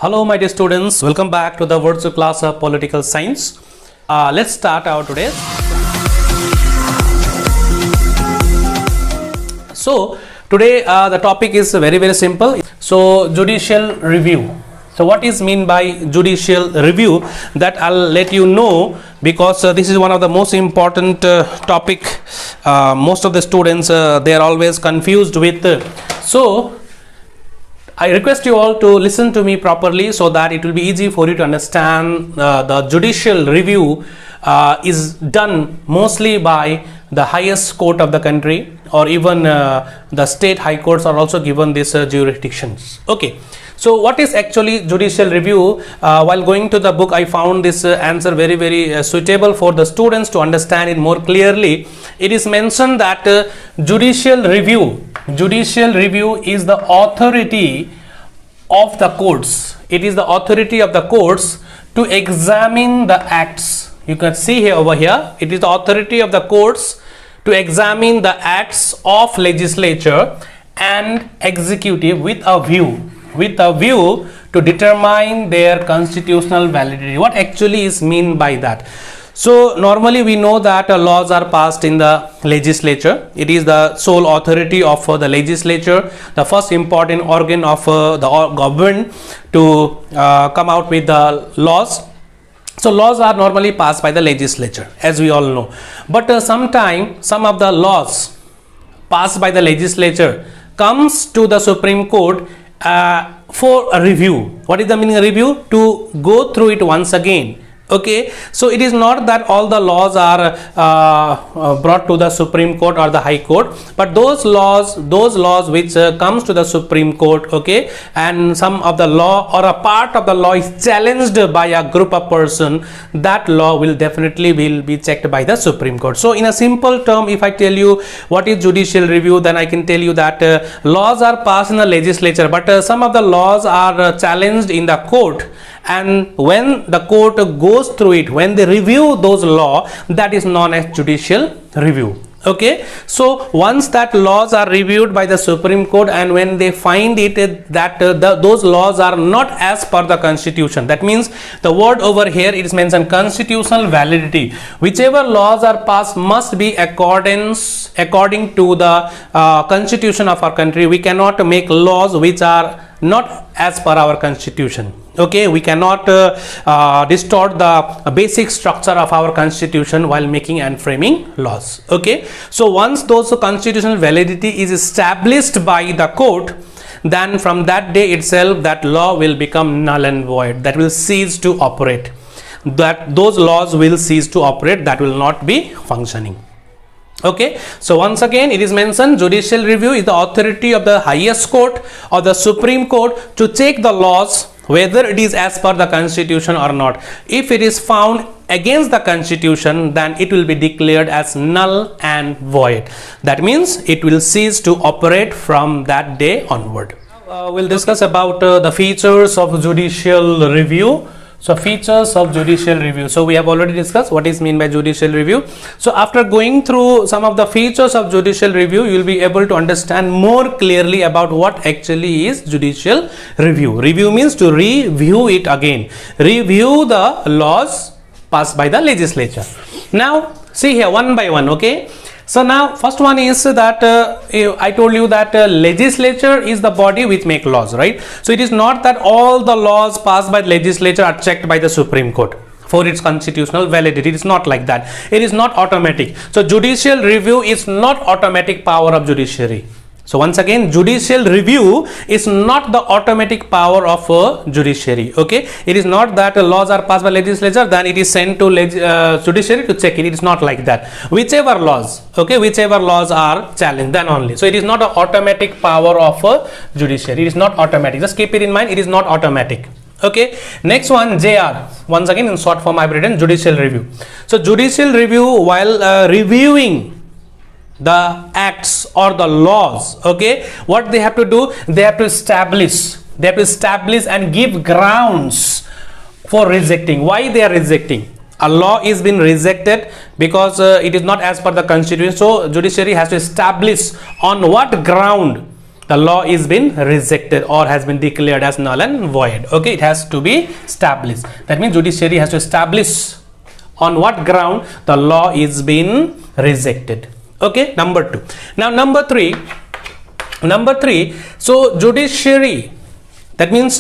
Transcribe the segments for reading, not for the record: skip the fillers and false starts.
Hello my dear students, welcome back to the virtual class of Political Science. Let's start our today. So today the topic is very simple. So judicial review. So what is mean by judicial review, that I'll let you know, because this is one of the most important topic. Most of the students they are always confused with. So I request you all to listen to me properly so that it will be easy for you to understand. The judicial review is done mostly by the highest court of the country, or even the state high courts are also given these jurisdictions. Okay, so what is actually judicial review? While going to the book, I found this answer very suitable for the students to understand it more clearly. It is mentioned that judicial review is the authority of the courts. It is the authority of the courts to examine the acts. You can see here over here, it is the authority of the courts to examine the acts of legislature and executive with a view to determine their constitutional validity. What actually is mean by that? So normally we know that laws are passed in the legislature. It is the sole authority of the legislature, the first important organ of the government to come out with the laws. So laws are normally passed by the legislature, as we all know. But sometimes some of the laws passed by the legislature comes to the Supreme Court for a review. What is the meaning of review? To go through it once again. Okay, so it is not that all the laws are brought to the Supreme Court or the High Court, but those laws which comes to the Supreme Court, okay, and some of the law or a part of the law is challenged by a group of person, that law will definitely be checked by the Supreme Court. So in a simple term, if I tell you what is judicial review, then I can tell you that laws are passed in the legislature, but some of the laws are challenged in the court. And when the court goes through it, when they review those law, that is known as judicial review. Okay, so once that laws are reviewed by the Supreme Court, and when they find it that those laws are not as per the constitution, that means the word over here it is mentioned constitutional validity. Whichever laws are passed must be according to the constitution of our country. We cannot make laws which are not as per our constitution. Okay, we cannot distort the basic structure of our constitution while making and framing laws. Okay, so once those constitutional validity is established by the court, then from that day itself that law will become null and void, that will cease to operate, that those laws will cease to operate, that will not be functioning. Okay, so once again it is mentioned judicial review is the authority of the highest court or the Supreme Court to check the laws whether it is as per the constitution or not. If it is found against the constitution, then it will be declared as null and void. That means it will cease to operate from that day onward. We'll discuss about the features of judicial review. So features of judicial review. So we have already discussed what is mean by judicial review. So after going through some of the features of judicial review, you will be able to understand more clearly about what actually is judicial review. Review means to review it again. Review the laws passed by the legislature. Now see here one by one. Okay. So now first one is that I told you that legislature is the body which make laws, right? So it is not that all the laws passed by the legislature are checked by the Supreme Court for its constitutional validity. It is not like that. It is not automatic. So judicial review is not automatic power of judiciary. So once again, judicial review is not the automatic power of a judiciary. Okay, it is not that laws are passed by legislature, then it is sent to judiciary to check it. It is not like that. Whichever laws, okay, whichever laws are challenged, then only. So it is not an automatic power of a judiciary. It is not automatic. Just keep it in mind. It is not automatic. Okay, next one, JR. Once again, in short form I have written judicial review. So judicial review, while reviewing the acts or the laws, okay, what they have to do, they have to establish and give grounds for rejecting. Why they are rejecting? A law is been rejected because it is not as per the constitution. So judiciary has to establish on what ground the law is been rejected or has been declared as null and void. Okay, it has to be established. That means judiciary has to establish on what ground the law is being rejected. Okay, number 2. Now number 3, so judiciary, that means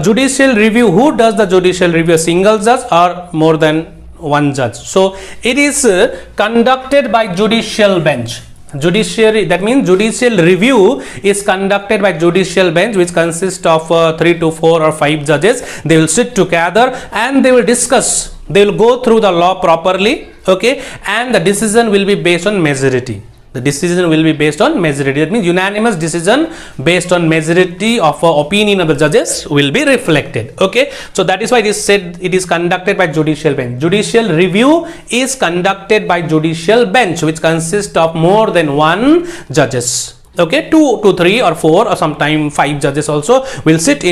judicial review. Who does the judicial review? A single judge or more than one judge? So it is conducted by judicial bench. Judiciary, that means judicial review is conducted by judicial bench, which consists of 3 to 4 or 5 judges. They will sit together and they will discuss, they will go through the law properly, okay, and the decision will be based on majority. The decision will be based on majority. That means unanimous decision based on majority of opinion of the judges will be reflected. Okay, so that is why it is said it is conducted by judicial bench. Judicial review is conducted by judicial bench, which consists of more than one judges. Okay, 2 to 3 or 4 or sometime 5 judges also will sit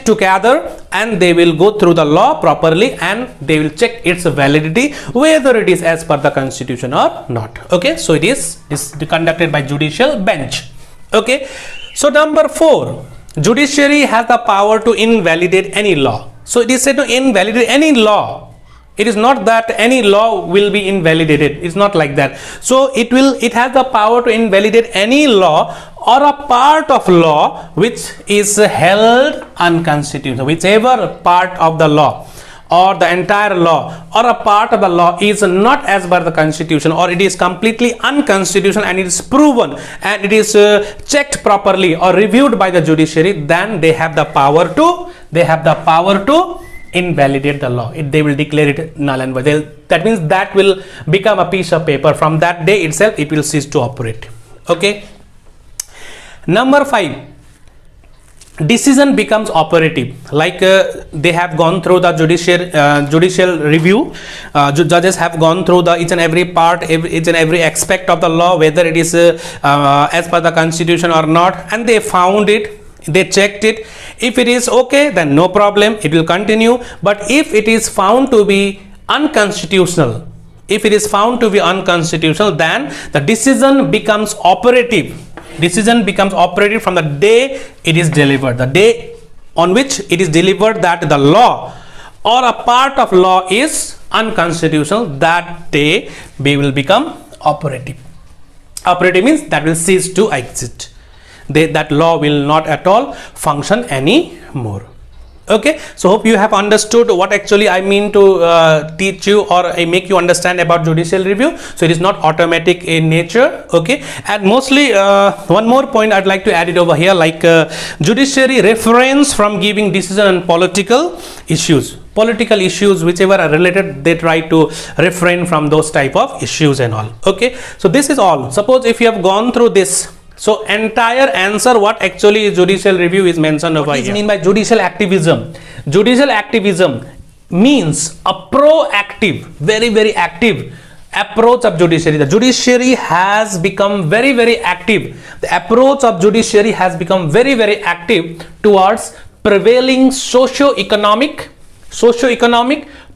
together and they will go through the law properly and they will check its validity, whether it is as per the constitution or not. Okay, so it is conducted by judicial bench. Okay, so number 4, judiciary has the power to invalidate any law. So it is said to invalidate any law. It is not that any law will be invalidated. It's not like that. So it has the power to invalidate any law or a part of law which is held unconstitutional. Whichever part of the law or the entire law or a part of the law is not as per the constitution, or it is completely unconstitutional and it is proven and it is checked properly or reviewed by the judiciary, then they have the power to invalidate the law. They will declare it null and void. That means that will become a piece of paper. From that day itself it will cease to operate. Okay, number 5, decision becomes operative. Like they have gone through the judicial review, judges have gone through the each and every part, each and every aspect of the law, whether it is as per the constitution or not, and they found it, they checked it. If it is okay, then no problem, it will continue. But if it is found to be unconstitutional, then the decision becomes operative. Decision becomes operative from the day it is delivered. The day on which it is delivered that the law or a part of law is unconstitutional, that day we will become operative. Operative means that will cease to exist. That law will not at all function anymore. Okay, so hope you have understood what actually I mean to teach you or make you understand about judicial review. So it is not automatic in nature. Okay, and mostly one more point I'd like to add it over here, like judiciary refrains from giving decision on political issues. Political issues whichever are related, they try to refrain from those type of issues and all. Okay, so this is all. Suppose if you have gone through this, so entire answer what actually judicial review is mentioned over here. What is mean by judicial activism? Judicial activism means a proactive, very active approach of judiciary. The judiciary has become very active. The approach of judiciary has become very active towards prevailing socio-economic,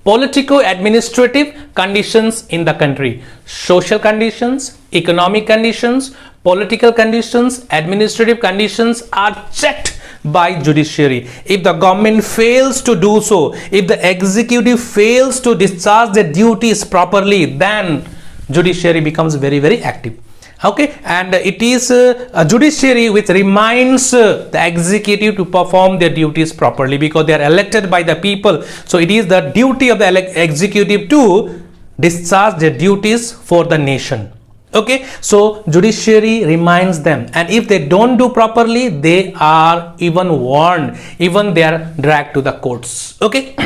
politico-administrative conditions in the country. Social conditions, economic conditions, political conditions, administrative conditions are checked by judiciary. If the government fails to do so, if the executive fails to discharge their duties properly, then judiciary becomes very active. Okay, and it is a judiciary which reminds the executive to perform their duties properly, because they are elected by the people. So it is the duty of the executive to discharge their duties for the nation. Okay, so judiciary reminds them, and if they don't do properly, they are even warned, even they are dragged to the courts. Okay.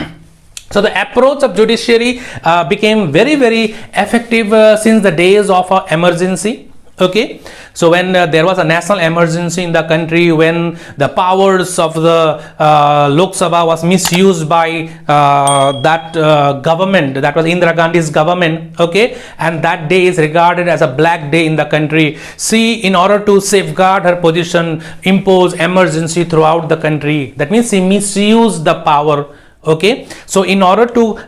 So the approach of judiciary became very effective since the days of emergency. Okay, so when there was a national emergency in the country, when the powers of the Lok Sabha was misused by that government, that was Indira Gandhi's government. Okay, and that day is regarded as a black day in the country. She, in order to safeguard her position, imposed emergency throughout the country. That means she misused the power Okay, so in order to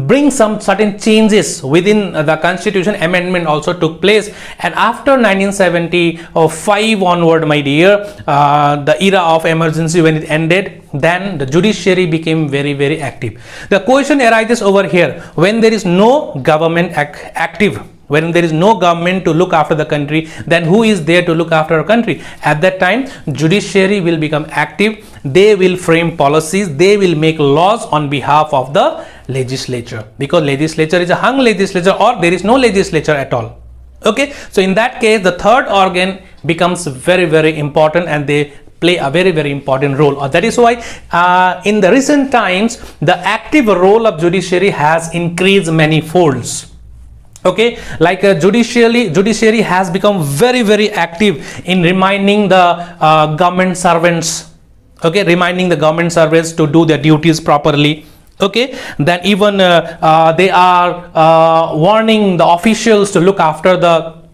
bring some certain changes within the constitution, amendment also took place, and after 1975 onward, my dear, the era of emergency, when it ended, then the judiciary became very, very active. The question arises over here: when there is no government active, when there is no government to look after the country, then who is there to look after our country? At that time, judiciary will become active. They will frame policies, they will make laws on behalf of the legislature, because legislature is a hung legislature, or there is no legislature at all. Okay, so in that case, the third organ becomes very, very important, and they play a very, very important role. That is why in the recent times, the active role of judiciary has increased many folds. Okay, like judiciary has become very, very active in reminding the government servants, okay, reminding the government servants to do their duties properly. Okay, then even they are warning the officials to look after the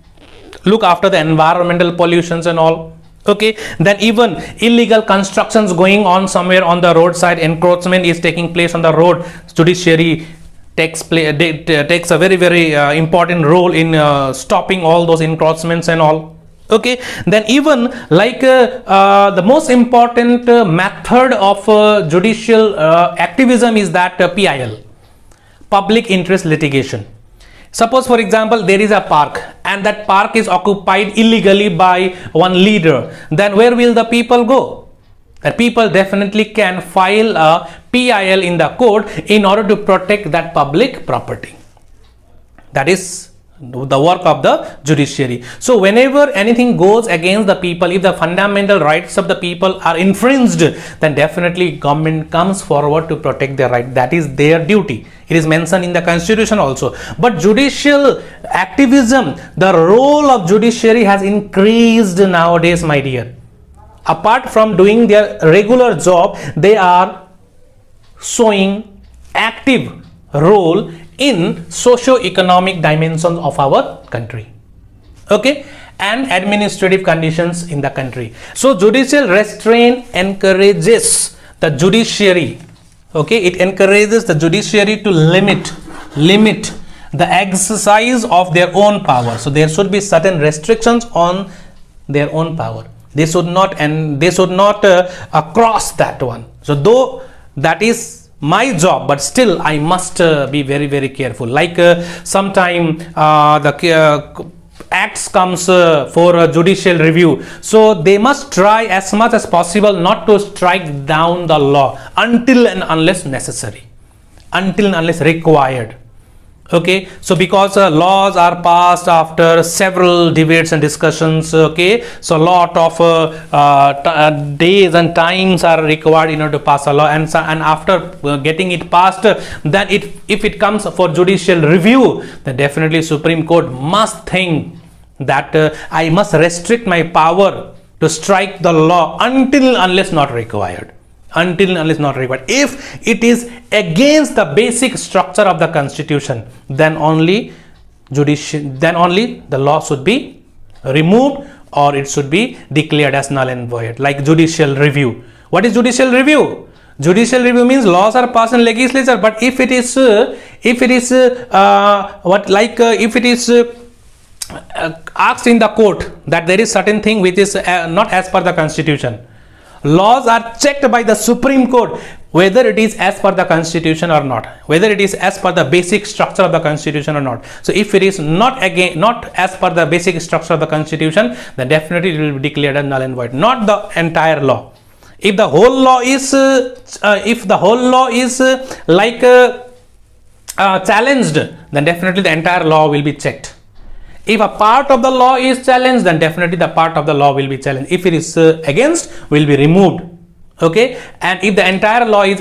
environmental pollutions and all. Okay, then even illegal constructions going on somewhere on the roadside, encroachment is taking place on the road, judiciary takes a very, very important role in stopping all those encroachments and all. Okay, then even like the most important method of judicial activism is that PIL, public interest litigation. Suppose, for example, there is a park, and that park is occupied illegally by one leader, then where will the people go? The people definitely can file a PIL in the court in order to protect that public property. That is the work of the judiciary. So whenever anything goes against the people, if the fundamental rights of the people are infringed, then definitely government comes forward to protect their right. That is their duty. It is mentioned in the constitution also. But judicial activism, the role of judiciary has increased nowadays, my dear. Apart from doing their regular job, they are showing active role in socio-economic dimensions of our country, okay, and administrative conditions in the country. So judicial restraint encourages the judiciary, okay, it encourages the judiciary to limit the exercise of their own power. So there should be certain restrictions on their own power. They should not cross that one. So though that is my job, but still I must be very, very careful. Like sometime the acts comes for a judicial review, so they must try as much as possible not to strike down the law until and unless necessary, until and unless required. Okay, so because laws are passed after several debates and discussions, okay, so a lot of days and times are required in order to pass a law, and after getting it passed, then if it comes for judicial review, then definitely Supreme Court must think that I must restrict my power to strike the law until unless not required. Until unless not required. If it is against the basic structure of the constitution, then only the law should be removed, or it should be declared as null and void. Like judicial review. What is judicial review? Judicial review means laws are passed in legislature, but if it is asked in the court that there is certain thing which is not as per the constitution, laws are checked by the Supreme Court whether it is as per the constitution or not, whether it is as per the basic structure of the constitution or not. So if it is not as per the basic structure of the constitution, then definitely it will be declared as null and void, not the entire law. If the whole law is challenged, then definitely the entire law will be checked. If a part of the law is challenged, then definitely the part of the law will be challenged. If it is against, will be removed. Okay, and if the entire law is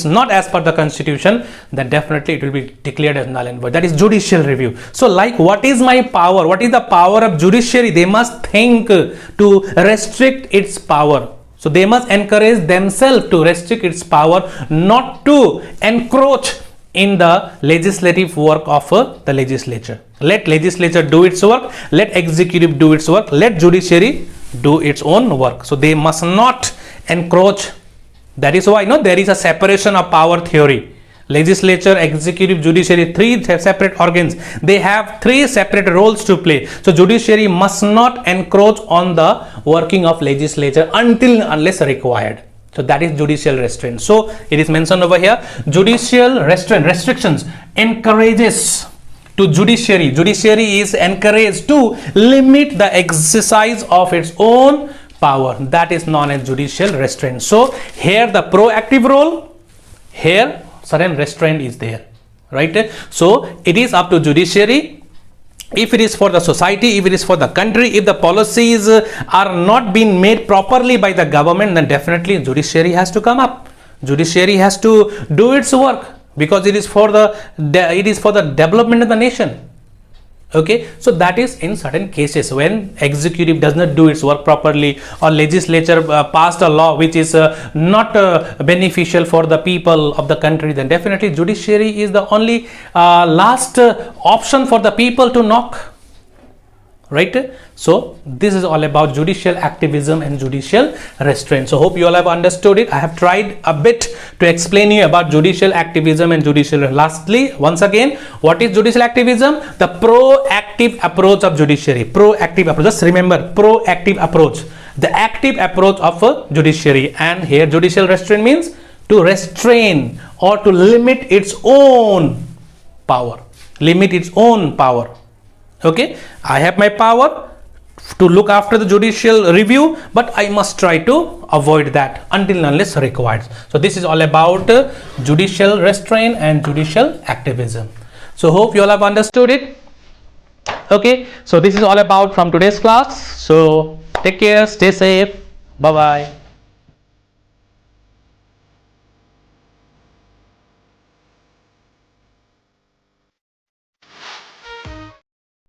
not as per the constitution, then definitely it will be declared as null and void. That is judicial review. So like, what is my power? What is the power of judiciary? They must think to restrict its power. So they must encourage themselves to restrict its power, not to encroach in the legislative work of the legislature. Let legislature do its work, let executive do its work, let judiciary do its own work. So they must not encroach That is why there is a separation of power theory. Legislature, executive, judiciary, three separate organs. They have three separate roles to play. So judiciary must not encroach on the working of legislature unless required. So that is judicial restraint. So it is mentioned over here. Judicial restraint, restrictions, encourages to judiciary. Judiciary is encouraged to limit the exercise of its own power. That is known as judicial restraint. So here the proactive role, here certain restraint is there, right? So it is up to judiciary. If it is for the society, if it is for the country, if the policies are not being made properly by the government, then definitely judiciary has to come up. Judiciary has to do its work, because it is for the development of the nation. Okay, so that is in certain cases when executive does not do its work properly, or legislature passed a law which is not beneficial for the people of the country, then definitely judiciary is the only last option for the people to knock, right? So this is all about judicial activism and judicial restraint. So hope you all have understood it. I have tried a bit to explain you about judicial activism and judicial. Lastly, once again, what is judicial activism? The proactive approach of judiciary. Proactive approach. Just remember, proactive approach. The active approach of a judiciary. And here judicial restraint means to restrain or to limit its own power. Limit its own power. Okay, I have my power to look after the judicial review, but I must try to avoid that until unless required. So this is all about judicial restraint and judicial activism. So hope you all have understood it. Okay, so this is all about from today's class. So take care, stay safe, bye bye.